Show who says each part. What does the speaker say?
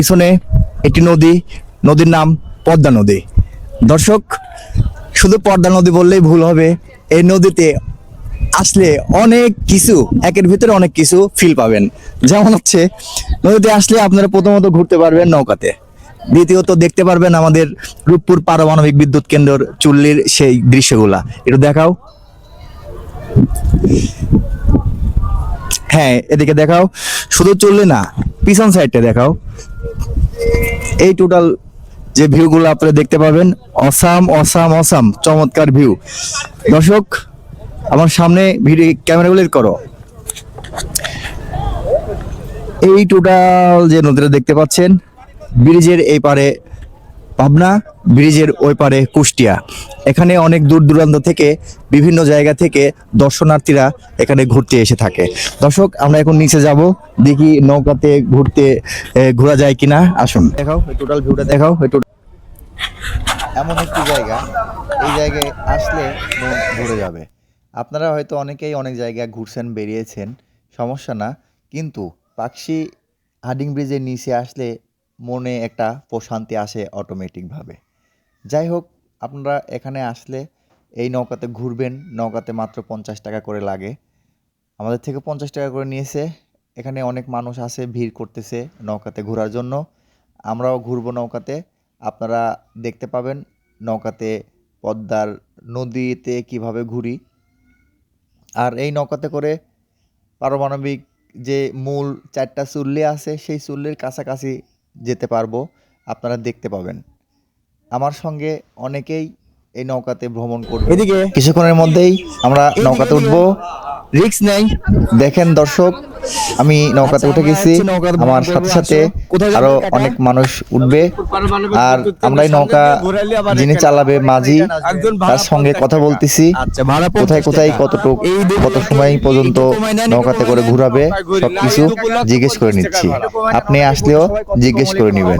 Speaker 1: পিছনে একটি নদী, নদীর নাম পদ্মা নদী। দর্শক, শুধু পদ্মা নদী বললেই ভুল হবে। এই নদীতে আসলে অনেক কিছু, একের ভিতরে অনেক কিছু ফিল পাবেন। যেমন হচ্ছে, নদীতে আসলে আপনারা প্রথমত ঘুরতে পারবেন নৌকাতে, দ্বিতীয়ত দেখতে পারবেন আমাদের রূপপুর পারমাণবিক বিদ্যুৎ কেন্দ্রের চুল্লির সেই দৃশ্যগুলা। একটু দেখাও। হ্যাঁ, এদিকে দেখাও। শুধু চললে না, পিছন সাইডটা দেখাও। এই টোটাল যে ভিউগুলো আপনারা দেখতে পাবেন, অসাম অসাম অসাম চমৎকার ভিউ। দর্শক, আমার সামনে ভিডিও ক্যামেরাগুলো করো। এই টোটাল যে নদীটা দেখতে পাচ্ছেন, ব্রিজের এই পারে পাবনা, ব্রিজের ওই পারে কুষ্টিয়া। এখানে অনেক দূর দূরান্ত থেকে, বিভিন্ন জায়গা থেকে দর্শনার্থীরা এখানে ঘুরতে এসে থাকে। দর্শক, আমরা এখন নিচে যাব, দেখি নৌকাতে ঘোরা যায় কিনা। আসুন, দেখাও টোটাল ভিউটা, দেখাও। এমন একটি জায়গা, এই জায়গায় আসলে মন ভরে যাবে। আপনারা হয়তো অনেকেই অনেক জায়গায় ঘুরছেন, বেরিয়েছেন, সমস্যা না, কিন্তু পাকশি হার্ডিং ব্রিজের নিচে আসলে মনে একটা প্রশান্তি আসে অটোমেটিকভাবে। যাই হোক, আপনারা এখানে আসলে এই নৌকাতে ঘুরবেন। নৌকাতে মাত্র 50 টাকা করে লাগে, আমাদের থেকে 50 টাকা করে নিয়েছে। এখানে অনেক মানুষ আছে, ভিড় করতেছে নৌকাতে ঘোরার জন্য। আমরাও ঘুরবো নৌকাতে, আপনারা দেখতে পাবেন নৌকাতে পদ্মার নদীতে কিভাবে ঘুরি। আর এই নৌকাতে করে পারমাণবিক যে মূল 4টা চুল্লি আছে, সেই চুল্লির কাছাকাছি যেতে পারবো, আপনারা দেখতে পাবেন। আমার সঙ্গে অনেকেই এই নৌকাতে ভ্রমণ করবে। এদিকে কিছুক্ষণের মধ্যেই আমরা নৌকাতে উঠবো, রিস্ক নেই। দেখেন দর্শক, আমি নৌকাতে উঠে গেছি, আমার সাথে সাথে আরো অনেক মানুষ উঠবে। আর আমরা এই নৌকা যিনি চালাবে মাঝি, তার সঙ্গে কথা বলতেছি, কোথায় কোথায় কতটুক কত সময় পর্যন্ত নৌকাতে করে ঘুরাবে সবকিছু জিজ্ঞেস করে নিচ্ছি। আপনি আসলেও জিজ্ঞেস করে নেবেন।